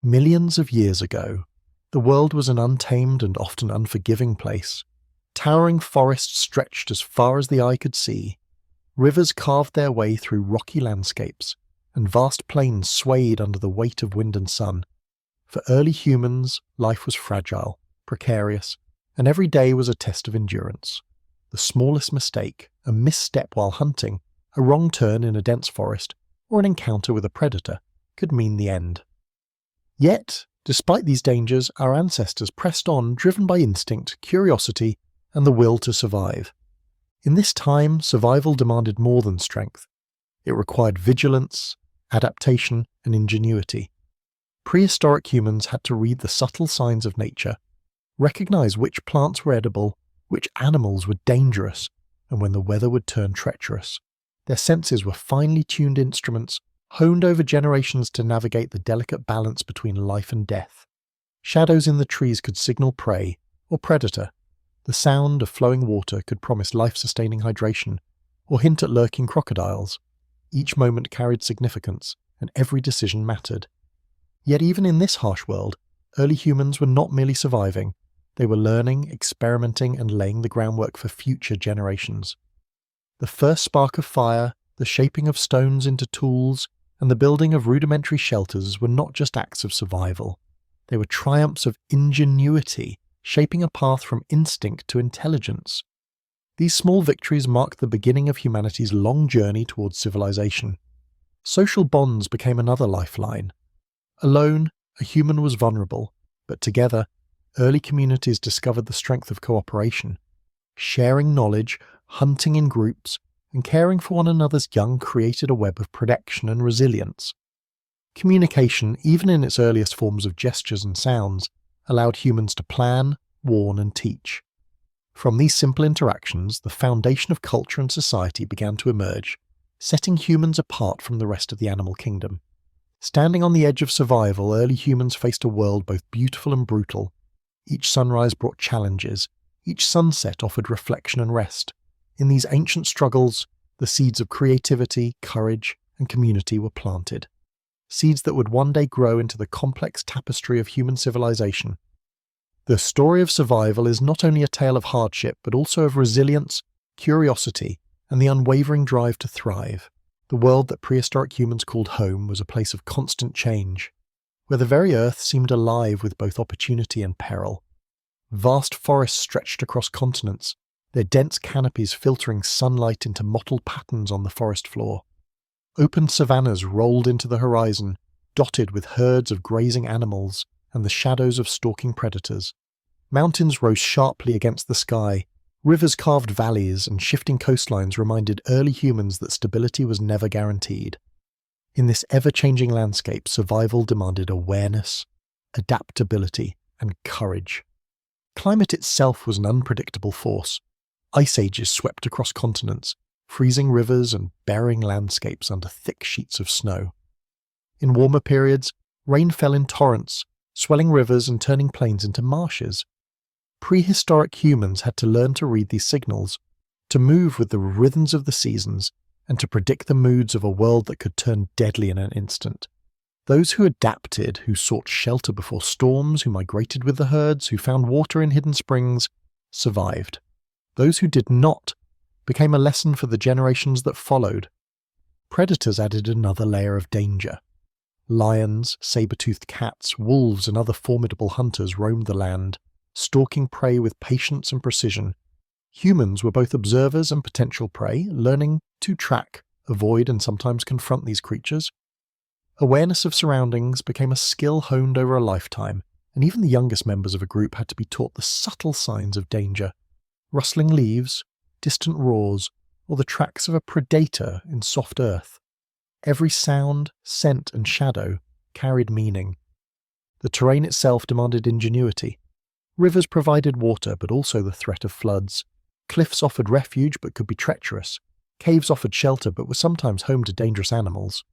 Millions of years ago, the world was an untamed and often unforgiving place. Towering forests stretched as far as the eye could see. Rivers carved their way through rocky landscapes, and vast plains swayed under the weight of wind and sun. For early humans, life was fragile, precarious, and every day was a test of endurance. The smallest mistake, a misstep while hunting, a wrong turn in a dense forest, or an encounter with a predator, could mean the end. Yet, despite these dangers, our ancestors pressed on, driven by instinct, curiosity, and the will to survive. In this time, survival demanded more than strength. It required vigilance, adaptation, and ingenuity. Prehistoric humans had to read the subtle signs of nature, recognize which plants were edible, which animals were dangerous, and when the weather would turn treacherous. Their senses were finely tuned instruments, honed over generations to navigate the delicate balance between life and death. Shadows in the trees could signal prey or predator. The sound of flowing water could promise life-sustaining hydration or hint at lurking crocodiles. Each moment carried significance, and every decision mattered. Yet even in this harsh world, early humans were not merely surviving. They were learning, experimenting, and laying the groundwork for future generations. The first spark of fire, the shaping of stones into tools, and the building of rudimentary shelters were not just acts of survival. They were triumphs of ingenuity, shaping a path from instinct to intelligence. These small victories marked the beginning of humanity's long journey towards civilization. Social bonds became another lifeline. Alone, a human was vulnerable, but together, early communities discovered the strength of cooperation. Sharing knowledge, hunting in groups, and caring for one another's young created a web of protection and resilience. Communication, even in its earliest forms of gestures and sounds, allowed humans to plan, warn, and teach. From these simple interactions, the foundation of culture and society began to emerge, setting humans apart from the rest of the animal kingdom. Standing on the edge of survival, early humans faced a world both beautiful and brutal. Each sunrise brought challenges, each sunset offered reflection and rest. In these ancient struggles, the seeds of creativity, courage, and community were planted. Seeds that would one day grow into the complex tapestry of human civilization. The story of survival is not only a tale of hardship, but also of resilience, curiosity, and the unwavering drive to thrive. The world that prehistoric humans called home was a place of constant change, where the very earth seemed alive with both opportunity and peril. Vast forests stretched across continents, their dense canopies filtering sunlight into mottled patterns on the forest floor. Open savannas rolled into the horizon, dotted with herds of grazing animals and the shadows of stalking predators. Mountains rose sharply against the sky, rivers carved valleys, and shifting coastlines reminded early humans that stability was never guaranteed. In this ever-changing landscape, survival demanded awareness, adaptability, and courage. Climate itself was an unpredictable force. Ice ages swept across continents, freezing rivers and burying landscapes under thick sheets of snow. In warmer periods, rain fell in torrents, swelling rivers and turning plains into marshes. Prehistoric humans had to learn to read these signals, to move with the rhythms of the seasons, and to predict the moods of a world that could turn deadly in an instant. Those who adapted, who sought shelter before storms, who migrated with the herds, who found water in hidden springs, survived. Those who did not became a lesson for the generations that followed. Predators added another layer of danger. Lions, saber-toothed cats, wolves, and other formidable hunters roamed the land, stalking prey with patience and precision. Humans were both observers and potential prey, learning to track, avoid, and sometimes confront these creatures. Awareness of surroundings became a skill honed over a lifetime, and even the youngest members of a group had to be taught the subtle signs of danger. Rustling leaves, distant roars, or the tracks of a predator in soft earth. Every sound, scent, and shadow carried meaning. The terrain itself demanded ingenuity. Rivers provided water, but also the threat of floods. Cliffs offered refuge, but could be treacherous. Caves offered shelter, but were sometimes home to dangerous animals.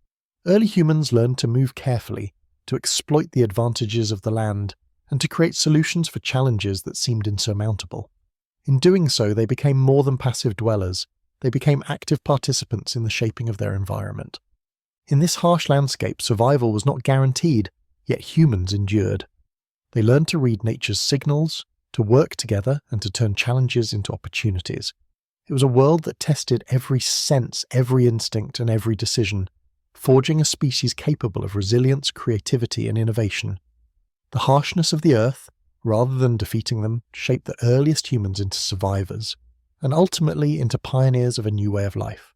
Early humans learned to move carefully, to exploit the advantages of the land, and to create solutions for challenges that seemed insurmountable. In doing so, they became more than passive dwellers. They became active participants in the shaping of their environment. In this harsh landscape, survival was not guaranteed. yet humans endured. They learned to read nature's signals, to work together, and to turn challenges into opportunities. It was a world that tested every sense, every instinct, and every decision, forging a species capable of resilience, creativity, and innovation. The harshness of the earth, rather than defeating them, shaped the earliest humans into survivors, and ultimately into pioneers of a new way of life.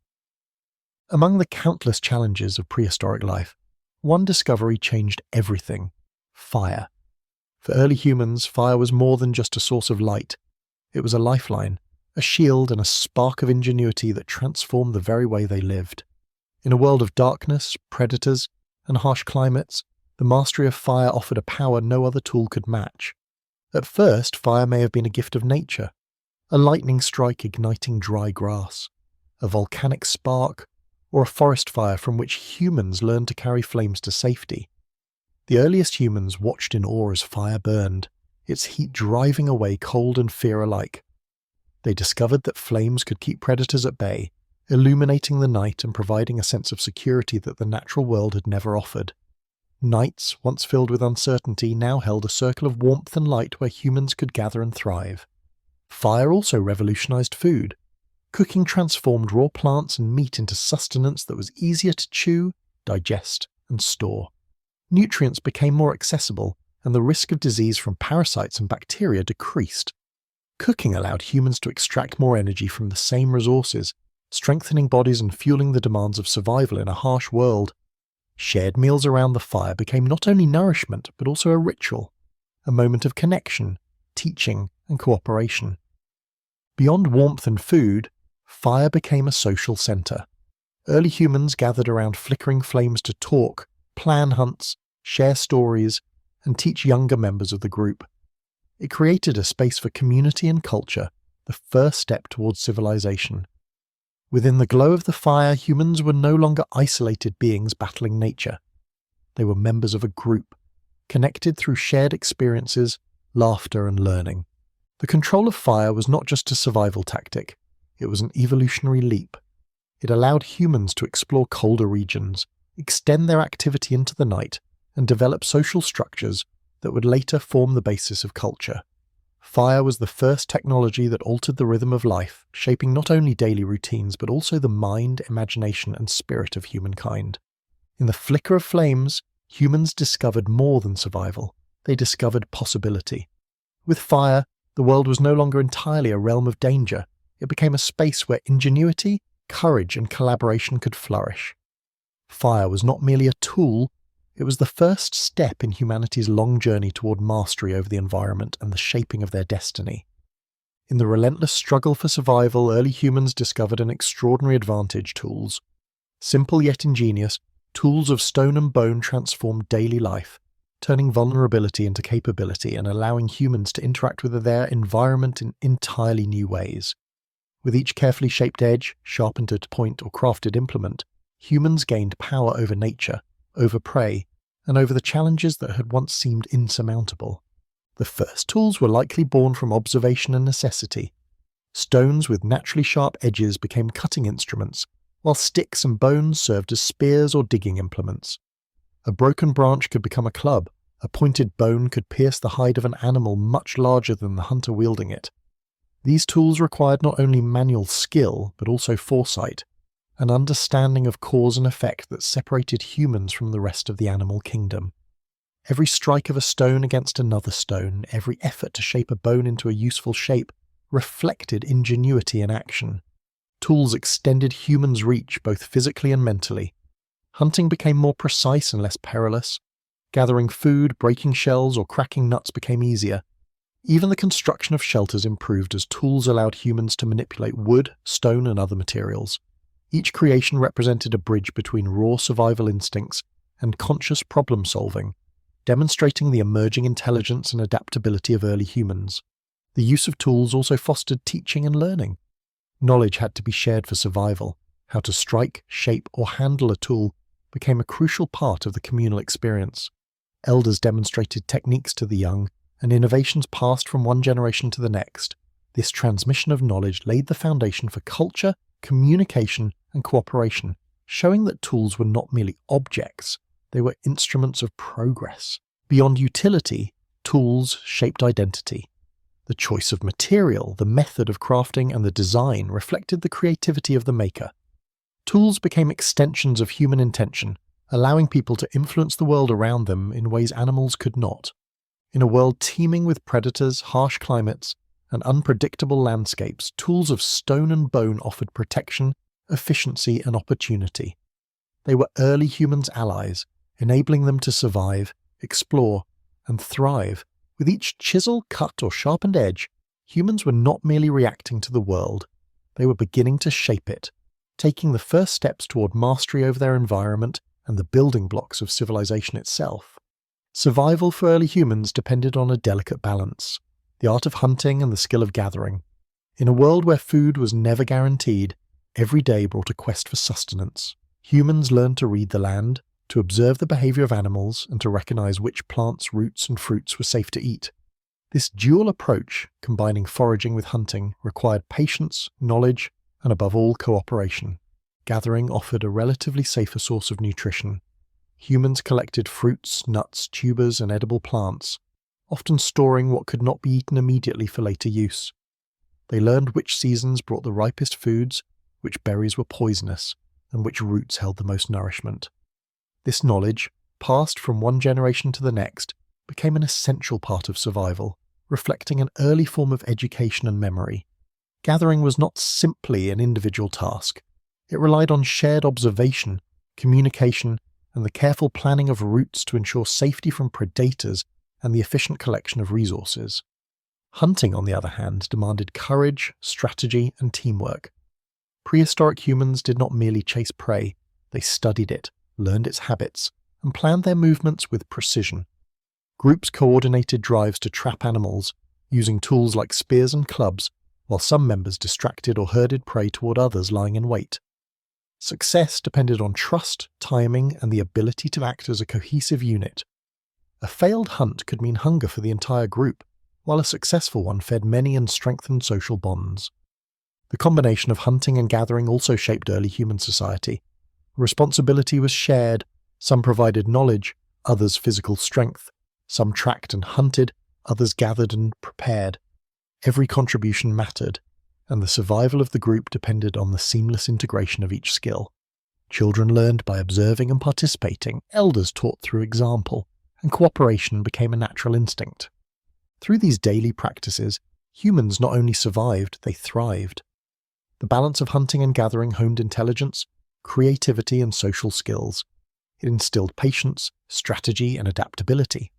Among the countless challenges of prehistoric life, one discovery changed everything: fire. For early humans, fire was more than just a source of light. It was a lifeline, a shield, and a spark of ingenuity that transformed the very way they lived. In a world of darkness, predators, and harsh climates, the mastery of fire offered a power no other tool could match. At first, fire may have been a gift of nature, a lightning strike igniting dry grass, a volcanic spark, or a forest fire from which humans learned to carry flames to safety. The earliest humans watched in awe as fire burned, its heat driving away cold and fear alike. They discovered that flames could keep predators at bay, illuminating the night and providing a sense of security that the natural world had never offered. Nights, once filled with uncertainty, now held a circle of warmth and light where humans could gather and thrive. Fire also revolutionized food. Cooking transformed raw plants and meat into sustenance that was easier to chew, digest, and store. Nutrients became more accessible, and the risk of disease from parasites and bacteria decreased. Cooking allowed humans to extract more energy from the same resources, strengthening bodies and fueling the demands of survival in a harsh world. Shared meals around the fire became not only nourishment, but also a ritual, a moment of connection, teaching, and cooperation. Beyond warmth and food, fire became a social center. Early humans gathered around flickering flames to talk, plan hunts, share stories, and teach younger members of the group. It created a space for community and culture, the first step towards civilization. Within the glow of the fire, humans were no longer isolated beings battling nature. They were members of a group, connected through shared experiences, laughter, and learning. The control of fire was not just a survival tactic, it was an evolutionary leap. It allowed humans to explore colder regions, extend their activity into the night, and develop social structures that would later form the basis of culture. Fire was the first technology that altered the rhythm of life, shaping not only daily routines but also the mind, imagination, and spirit of humankind. In the flicker of flames, humans discovered more than survival. They discovered possibility. With fire, the world was no longer entirely a realm of danger. It became a space where ingenuity, courage, and collaboration could flourish. Fire was not merely a tool, it was the first step in humanity's long journey toward mastery over the environment and the shaping of their destiny. In the relentless struggle for survival, early humans discovered an extraordinary advantage: tools. Simple yet ingenious, tools of stone and bone transformed daily life, turning vulnerability into capability and allowing humans to interact with their environment in entirely new ways. With each carefully shaped edge, sharpened at point, or crafted implement, humans gained power over nature, over prey, and over the challenges that had once seemed insurmountable. The first tools were likely born from observation and necessity. Stones with naturally sharp edges became cutting instruments, while sticks and bones served as spears or digging implements. A broken branch could become a club, a pointed bone could pierce the hide of an animal much larger than the hunter wielding it. These tools required not only manual skill, but also foresight, an understanding of cause and effect that separated humans from the rest of the animal kingdom. Every strike of a stone against another stone, every effort to shape a bone into a useful shape, reflected ingenuity in action. Tools extended humans' reach both physically and mentally. Hunting became more precise and less perilous. Gathering food, breaking shells, or cracking nuts became easier. Even the construction of shelters improved as tools allowed humans to manipulate wood, stone, and other materials. Each creation represented a bridge between raw survival instincts and conscious problem-solving, demonstrating the emerging intelligence and adaptability of early humans. The use of tools also fostered teaching and learning. Knowledge had to be shared for survival. How to strike, shape, or handle a tool became a crucial part of the communal experience. Elders demonstrated techniques to the young, and innovations passed from one generation to the next. This transmission of knowledge laid the foundation for culture, communication, and cooperation, showing that tools were not merely objects, They were instruments of progress. Beyond utility, tools shaped identity. The choice of material, the method of crafting, and the design reflected the creativity of the maker. Tools became extensions of human intention, allowing people to influence the world around them in ways animals could not. In a world teeming with predators, harsh climates, and unpredictable landscapes, tools of stone and bone offered protection, efficiency, and opportunity. They were early humans' allies, enabling them to survive, explore, and thrive. With each chisel, cut, or sharpened edge, humans were not merely reacting to the world, they were beginning to shape it, taking the first steps toward mastery over their environment and the building blocks of civilization itself. Survival for early humans depended on a delicate balance, the art of hunting and the skill of gathering. In a world where food was never guaranteed, every day brought a quest for sustenance. Humans learned to read the land, to observe the behavior of animals, and to recognize which plants, roots, and fruits were safe to eat. This dual approach, combining foraging with hunting, required patience, knowledge, and above all, cooperation. Gathering offered a relatively safer source of nutrition. Humans collected fruits, nuts, tubers, and edible plants, often storing what could not be eaten immediately for later use. They learned which seasons brought the ripest foods, which berries were poisonous, and which roots held the most nourishment. This knowledge, passed from one generation to the next, became an essential part of survival, reflecting an early form of education and memory. Gathering was not simply an individual task. It relied on shared observation, communication, and the careful planning of routes to ensure safety from predators and the efficient collection of resources. Hunting, on the other hand, demanded courage, strategy, and teamwork. Prehistoric humans did not merely chase prey, they studied it, learned its habits, and planned their movements with precision. Groups coordinated drives to trap animals, using tools like spears and clubs, while some members distracted or herded prey toward others lying in wait. Success depended on trust, timing, and the ability to act as a cohesive unit. A failed hunt could mean hunger for the entire group, while a successful one fed many and strengthened social bonds. The combination of hunting and gathering also shaped early human society. Responsibility was shared, some provided knowledge, others physical strength, some tracked and hunted, others gathered and prepared. Every contribution mattered, and the survival of the group depended on the seamless integration of each skill. Children learned by observing and participating, elders taught through example, and cooperation became a natural instinct. Through these daily practices, humans not only survived, they thrived. The balance of hunting and gathering honed intelligence, creativity, and social skills. It instilled patience, strategy, and adaptability.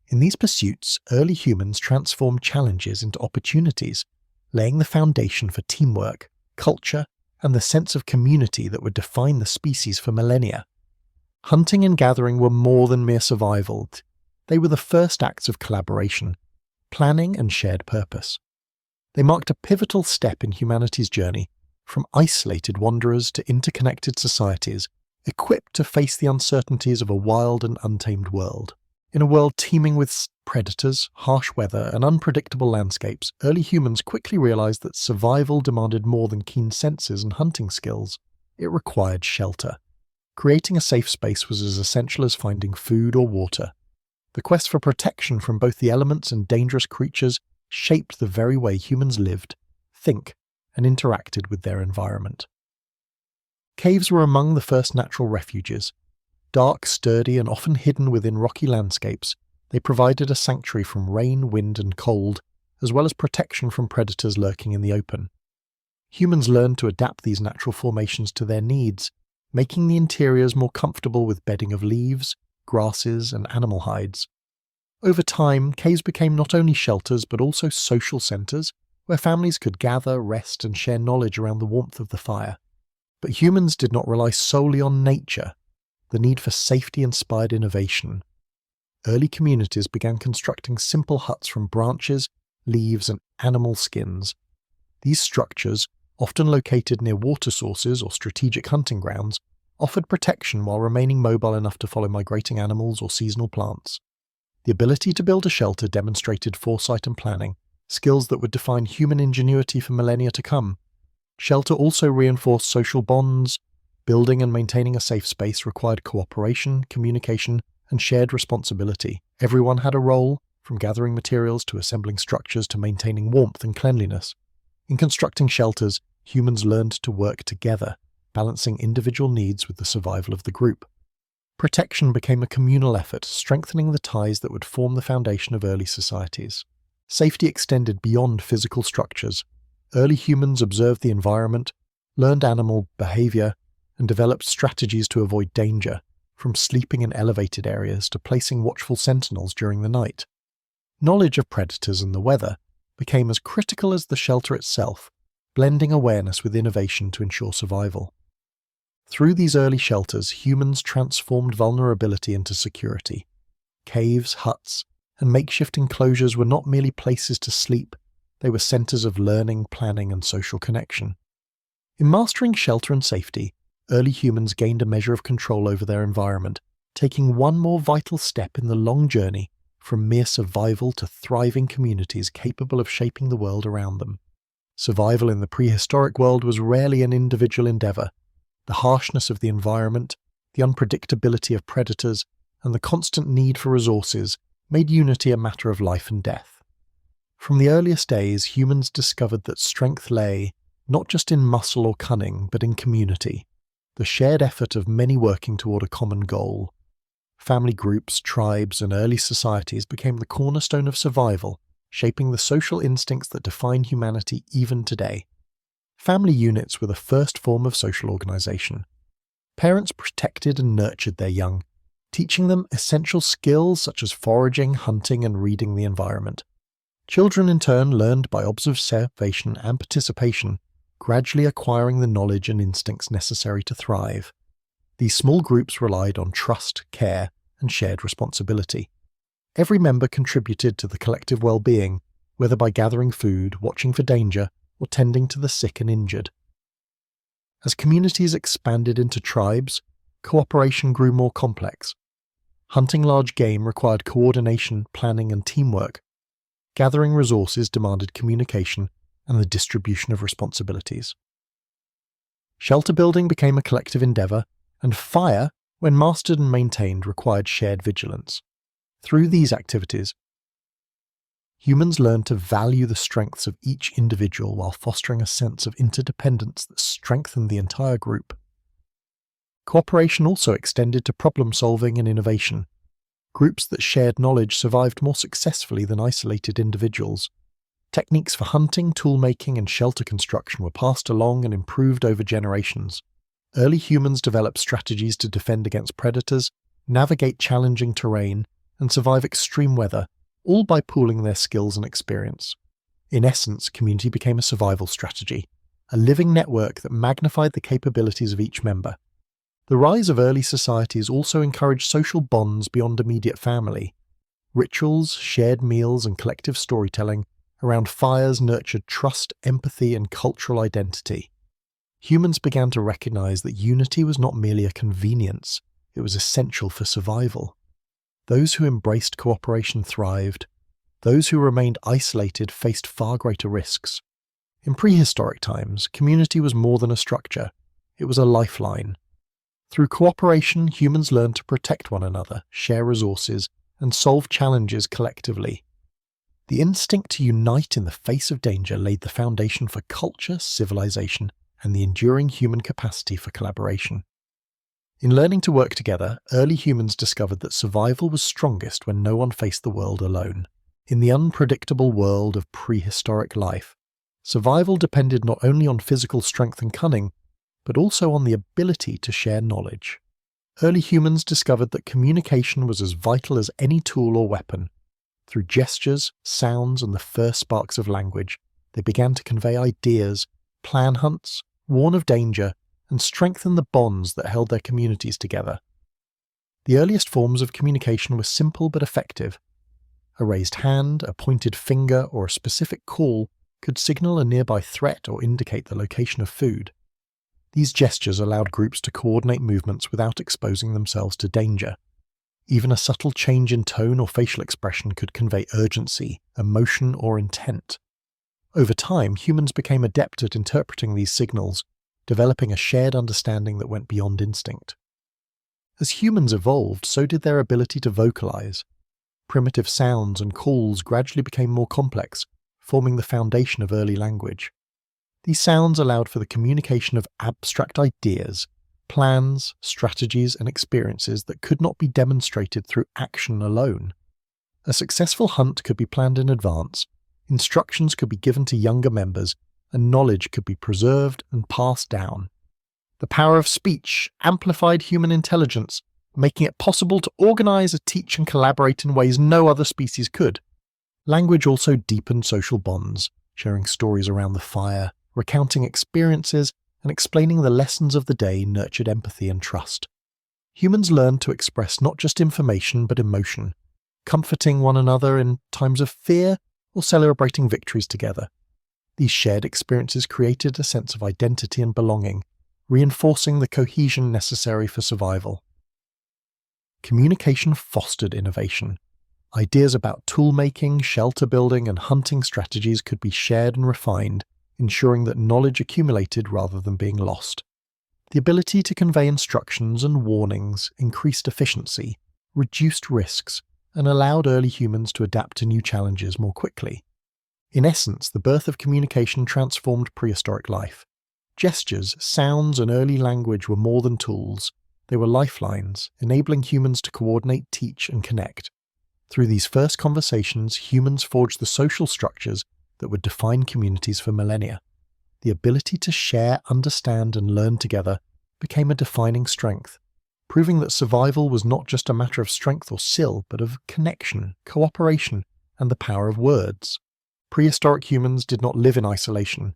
In these pursuits, early humans transformed challenges into opportunities, laying the foundation for teamwork, culture, and the sense of community that would define the species for millennia. Hunting and gathering were more than mere survival. They were the first acts of collaboration, planning, and shared purpose. They marked a pivotal step in humanity's journey, from isolated wanderers to interconnected societies, equipped to face the uncertainties of a wild and untamed world. In a world teeming with predators, harsh weather, and unpredictable landscapes, early humans quickly realized that survival demanded more than keen senses and hunting skills. It required shelter. Creating a safe space was as essential as finding food or water. The quest for protection from both the elements and dangerous creatures shaped the very way humans lived, think, and interacted with their environment. Caves were among the first natural refuges. Dark, sturdy, and often hidden within rocky landscapes, they provided a sanctuary from rain, wind, and cold, as well as protection from predators lurking in the open. Humans learned to adapt these natural formations to their needs, making the interiors more comfortable with bedding of leaves, grasses, and animal hides. Over time, caves became not only shelters but also social centers, where families could gather, rest, and share knowledge around the warmth of the fire. But humans did not rely solely on nature. The need for safety inspired innovation. Early communities began constructing simple huts from branches, leaves, and animal skins. These structures, often located near water sources or strategic hunting grounds, offered protection while remaining mobile enough to follow migrating animals or seasonal plants. The ability to build a shelter demonstrated foresight and planning, skills that would define human ingenuity for millennia to come. Shelter also reinforced social bonds. Building and maintaining a safe space required cooperation, communication, and shared responsibility. Everyone had a role, from gathering materials to assembling structures to maintaining warmth and cleanliness. In constructing shelters, humans learned to work together, balancing individual needs with the survival of the group. Protection became a communal effort, strengthening the ties that would form the foundation of early societies. Safety extended beyond physical structures. Early humans observed the environment, learned animal behavior, and developed strategies to avoid danger, from sleeping in elevated areas to placing watchful sentinels during the night. Knowledge of predators and the weather became as critical as the shelter itself, blending awareness with innovation to ensure survival. Through these early shelters, humans transformed vulnerability into security. Caves, huts, and makeshift enclosures were not merely places to sleep, they were centers of learning, planning, and social connection. In mastering shelter and safety, early humans gained a measure of control over their environment, taking one more vital step in the long journey from mere survival to thriving communities capable of shaping the world around them. Survival in the prehistoric world was rarely an individual endeavor. The harshness of the environment, the unpredictability of predators, and the constant need for resources made unity a matter of life and death. From the earliest days, humans discovered that strength lay not just in muscle or cunning, but in community, the shared effort of many working toward a common goal. Family groups, tribes, and early societies became the cornerstone of survival, shaping the social instincts that define humanity even today. Family units were the first form of social organization. Parents protected and nurtured their young, teaching them essential skills such as foraging, hunting, and reading the environment. Children in turn learned by observation and participation, gradually acquiring the knowledge and instincts necessary to thrive. These small groups relied on trust, care, and shared responsibility. Every member contributed to the collective well-being, whether by gathering food, watching for danger, or tending to the sick and injured. As communities expanded into tribes, cooperation grew more complex. Hunting large game required coordination, planning, and teamwork. Gathering resources demanded communication and the distribution of responsibilities. Shelter building became a collective endeavor, and fire, when mastered and maintained, required shared vigilance. Through these activities, humans learned to value the strengths of each individual while fostering a sense of interdependence that strengthened the entire group. Cooperation also extended to problem-solving and innovation. Groups that shared knowledge survived more successfully than isolated individuals. Techniques for hunting, tool-making, and shelter construction were passed along and improved over generations. Early humans developed strategies to defend against predators, navigate challenging terrain, and survive extreme weather, all by pooling their skills and experience. In essence, community became a survival strategy, a living network that magnified the capabilities of each member. The rise of early societies also encouraged social bonds beyond immediate family. Rituals, shared meals, and collective storytelling around fires nurtured trust, empathy, and cultural identity. Humans began to recognize that unity was not merely a convenience, it was essential for survival. Those who embraced cooperation thrived. Those who remained isolated faced far greater risks. In prehistoric times, community was more than a structure. It was a lifeline. Through cooperation, humans learned to protect one another, share resources, and solve challenges collectively. The instinct to unite in the face of danger laid the foundation for culture, civilization, and the enduring human capacity for collaboration. In learning to work together, early humans discovered that survival was strongest when no one faced the world alone. In the unpredictable world of prehistoric life, survival depended not only on physical strength and cunning, but also on the ability to share knowledge. Early humans discovered that communication was as vital as any tool or weapon. Through gestures, sounds, and the first sparks of language, they began to convey ideas, plan hunts, warn of danger, and strengthen the bonds that held their communities together. The earliest forms of communication were simple but effective. A raised hand, a pointed finger, or a specific call could signal a nearby threat or indicate the location of food. These gestures allowed groups to coordinate movements without exposing themselves to danger. Even a subtle change in tone or facial expression could convey urgency, emotion, or intent. Over time, humans became adept at interpreting these signals, developing a shared understanding that went beyond instinct. As humans evolved, so did their ability to vocalize. Primitive sounds and calls gradually became more complex, forming the foundation of early language. These sounds allowed for the communication of abstract ideas, plans, strategies, and experiences that could not be demonstrated through action alone. A successful hunt could be planned in advance, instructions could be given to younger members, and knowledge could be preserved and passed down. The power of speech amplified human intelligence, making it possible to organize, teach, and collaborate in ways no other species could. Language also deepened social bonds, sharing stories around the fire, recounting experiences, and explaining the lessons of the day nurtured empathy and trust. Humans learned to express not just information but emotion, comforting one another in times of fear or celebrating victories together. These shared experiences created a sense of identity and belonging, reinforcing the cohesion necessary for survival. Communication fostered innovation. Ideas about tool-making, shelter building, and hunting strategies could be shared and refined, ensuring that knowledge accumulated rather than being lost. The ability to convey instructions and warnings increased efficiency, reduced risks, and allowed early humans to adapt to new challenges more quickly. In essence, the birth of communication transformed prehistoric life. Gestures, sounds, and early language were more than tools. They were lifelines, enabling humans to coordinate, teach, and connect. Through these first conversations, humans forged the social structures that would define communities for millennia. The ability to share, understand, and learn together became a defining strength, proving that survival was not just a matter of strength or skill, but of connection, cooperation, and the power of words. Prehistoric humans did not live in isolation.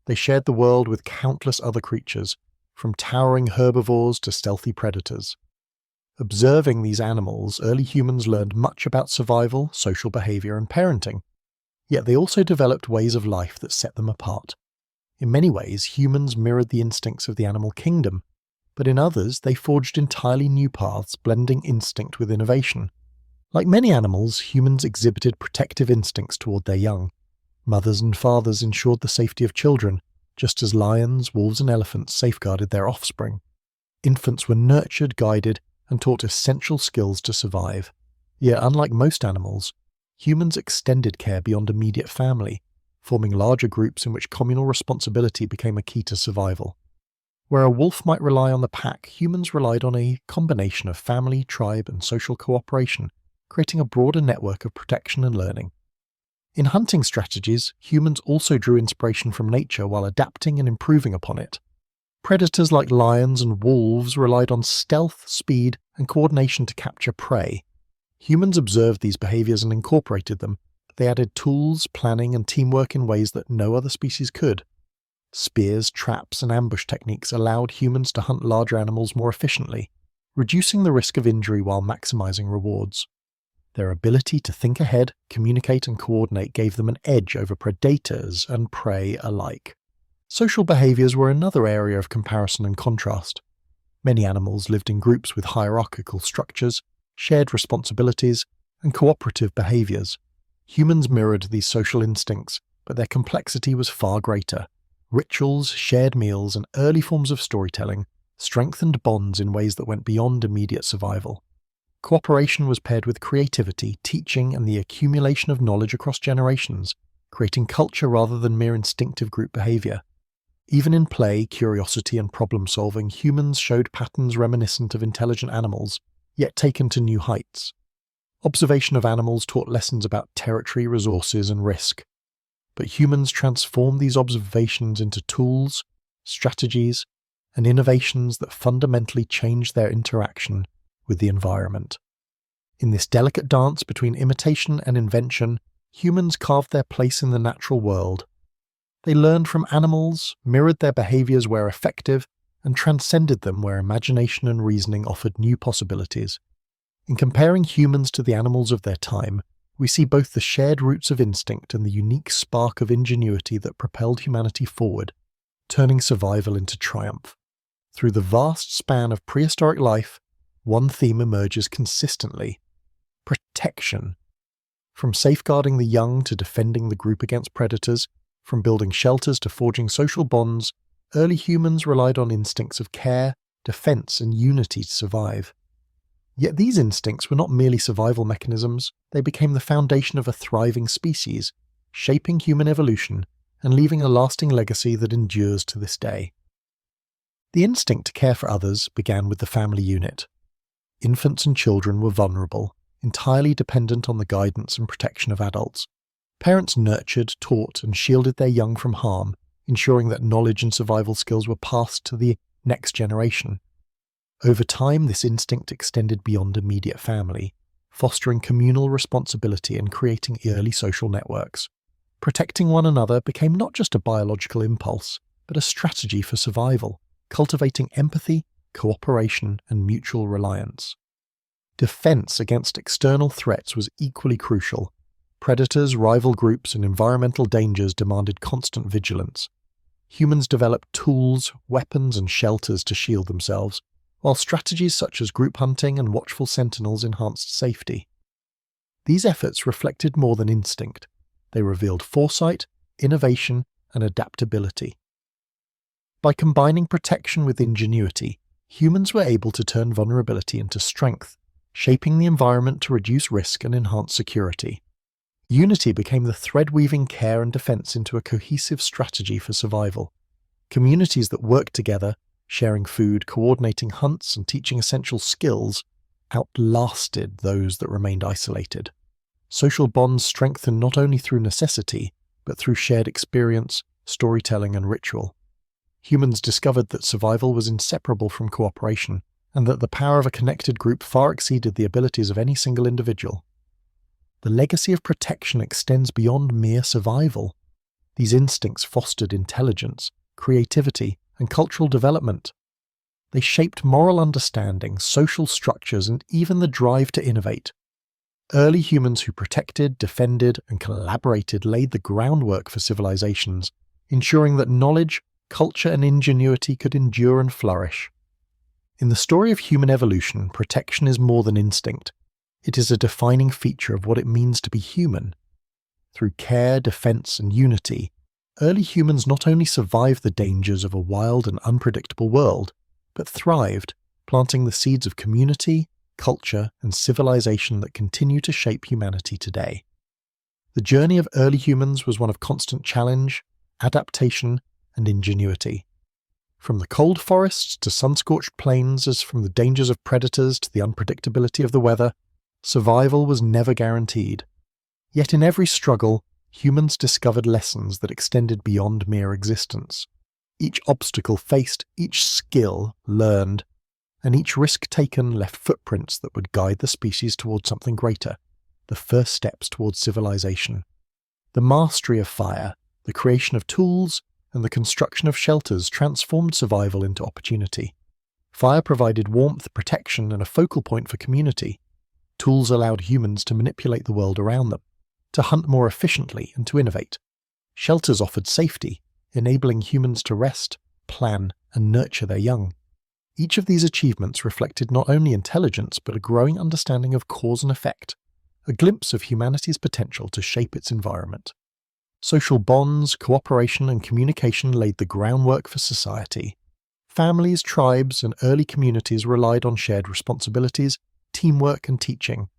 They shared the world with countless other creatures, from towering herbivores to stealthy predators. Observing these animals, early humans learned much about survival, social behavior, and parenting. Yet they also developed ways of life that set them apart. In many ways, humans mirrored the instincts of the animal kingdom, but in others, they forged entirely new paths, blending instinct with innovation. Like many animals, humans exhibited protective instincts toward their young. Mothers and fathers ensured the safety of children, just as lions, wolves, and elephants safeguarded their offspring. Infants were nurtured, guided, and taught essential skills to survive. Yet, unlike most animals, humans extended care beyond immediate family, forming larger groups in which communal responsibility became a key to survival. Where a wolf might rely on the pack, humans relied on a combination of family, tribe, and social cooperation, creating a broader network of protection and learning. In hunting strategies, humans also drew inspiration from nature while adapting and improving upon it. Predators like lions and wolves relied on stealth, speed, and coordination to capture prey. Humans observed these behaviors and incorporated them. They added tools, planning, and teamwork in ways that no other species could. Spears, traps, and ambush techniques allowed humans to hunt larger animals more efficiently, reducing the risk of injury while maximizing rewards. Their ability to think ahead, communicate, and coordinate gave them an edge over predators and prey alike. Social behaviors were another area of comparison and contrast. Many animals lived in groups with hierarchical structures, shared responsibilities, and cooperative behaviors. Humans mirrored these social instincts, but their complexity was far greater. Rituals, shared meals, and early forms of storytelling strengthened bonds in ways that went beyond immediate survival. Cooperation was paired with creativity, teaching, and the accumulation of knowledge across generations, creating culture rather than mere instinctive group behavior. Even in play, curiosity, and problem-solving, humans showed patterns reminiscent of intelligent animals, yet taken to new heights. Observation of animals taught lessons about territory, resources, and risk. But humans transformed these observations into tools, strategies, and innovations that fundamentally changed their interaction with the environment. In this delicate dance between imitation and invention, humans carved their place in the natural world. They learned from animals, mirrored their behaviors where effective, and transcended them where imagination and reasoning offered new possibilities. In comparing humans to the animals of their time, we see both the shared roots of instinct and the unique spark of ingenuity that propelled humanity forward, turning survival into triumph. Through the vast span of prehistoric life, one theme emerges consistently: protection. From safeguarding the young to defending the group against predators, from building shelters to forging social bonds, early humans relied on instincts of care, defense, and unity to survive. Yet these instincts were not merely survival mechanisms, they became the foundation of a thriving species, shaping human evolution and leaving a lasting legacy that endures to this day. The instinct to care for others began with the family unit. Infants and children were vulnerable, entirely dependent on the guidance and protection of adults. Parents nurtured, taught, and shielded their young from harm, ensuring that knowledge and survival skills were passed to the next generation. Over time, this instinct extended beyond immediate family, fostering communal responsibility and creating early social networks. Protecting one another became not just a biological impulse, but a strategy for survival, cultivating empathy, cooperation, and mutual reliance. Defense against external threats was equally crucial. Predators, rival groups, and environmental dangers demanded constant vigilance. Humans developed tools, weapons, and shelters to shield themselves, while strategies such as group hunting and watchful sentinels enhanced safety. These efforts reflected more than instinct. They revealed foresight, innovation, and adaptability. By combining protection with ingenuity, humans were able to turn vulnerability into strength, shaping the environment to reduce risk and enhance security. Unity became the thread weaving care and defense into a cohesive strategy for survival. Communities that worked together, sharing food, coordinating hunts, and teaching essential skills, outlasted those that remained isolated. Social bonds strengthened not only through necessity, but through shared experience, storytelling, and ritual. Humans discovered that survival was inseparable from cooperation, and that the power of a connected group far exceeded the abilities of any single individual. The legacy of protection extends beyond mere survival. These instincts fostered intelligence, creativity, and cultural development. They shaped moral understanding, social structures, and even the drive to innovate. Early humans who protected, defended, and collaborated laid the groundwork for civilizations, ensuring that knowledge, culture, and ingenuity could endure and flourish. In the story of human evolution, protection is more than instinct. It is a defining feature of what it means to be human. Through care, defense, and unity, early humans not only survived the dangers of a wild and unpredictable world, but thrived, planting the seeds of community, culture, and civilization that continue to shape humanity today. The journey of early humans was one of constant challenge, adaptation, and ingenuity. From the cold forests to sun-scorched plains, as from the dangers of predators to the unpredictability of the weather, survival was never guaranteed. Yet in every struggle, humans discovered lessons that extended beyond mere existence. Each obstacle faced, each skill learned, and each risk taken left footprints that would guide the species towards something greater, the first steps towards civilization. The mastery of fire, the creation of tools, and the construction of shelters transformed survival into opportunity. Fire provided warmth, protection, and a focal point for community. Tools allowed humans to manipulate the world around them, to hunt more efficiently, and to innovate. Shelters offered safety, enabling humans to rest, plan, and nurture their young. Each of these achievements reflected not only intelligence but a growing understanding of cause and effect, a glimpse of humanity's potential to shape its environment. Social bonds, cooperation, and communication laid the groundwork for society. Families, tribes, and early communities relied on shared responsibilities, teamwork, and teaching.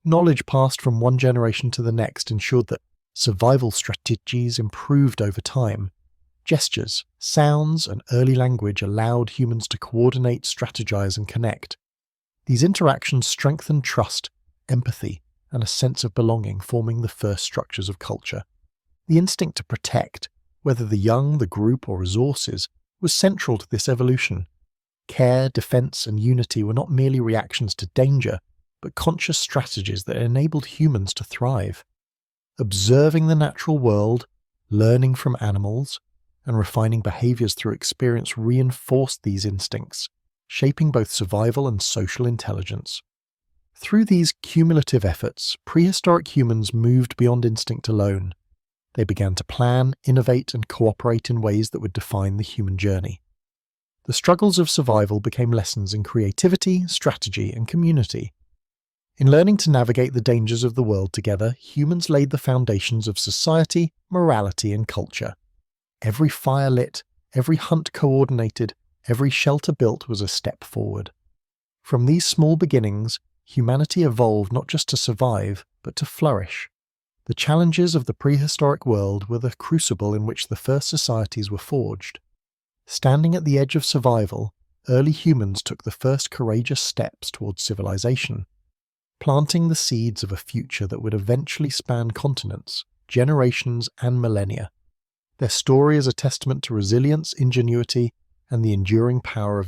Knowledge passed from one generation to the next ensured that survival strategies improved over time. Gestures, sounds, and early language allowed humans to coordinate, strategize, and connect. These interactions strengthened trust, empathy, and a sense of belonging, forming the first structures of culture. The instinct to protect, whether the young, the group, or resources, was central to this evolution. Care, defense, and unity were not merely reactions to danger, but conscious strategies that enabled humans to thrive. Observing the natural world, learning from animals, and refining behaviors through experience reinforced these instincts, shaping both survival and social intelligence. Through these cumulative efforts, prehistoric humans moved beyond instinct alone. They began to plan, innovate, and cooperate in ways that would define the human journey. The struggles of survival became lessons in creativity, strategy, and community. In learning to navigate the dangers of the world together, humans laid the foundations of society, morality, and culture. Every fire lit, Every hunt coordinated, every shelter built was a step forward. From these small beginnings, humanity evolved not just to survive, but to flourish. The challenges of the prehistoric world were the crucible in which the first societies were forged. Standing at the edge of survival, early humans took the first courageous steps towards civilization, planting the seeds of a future that would eventually span continents, generations, and millennia. Their story is a testament to resilience, ingenuity, and the enduring power of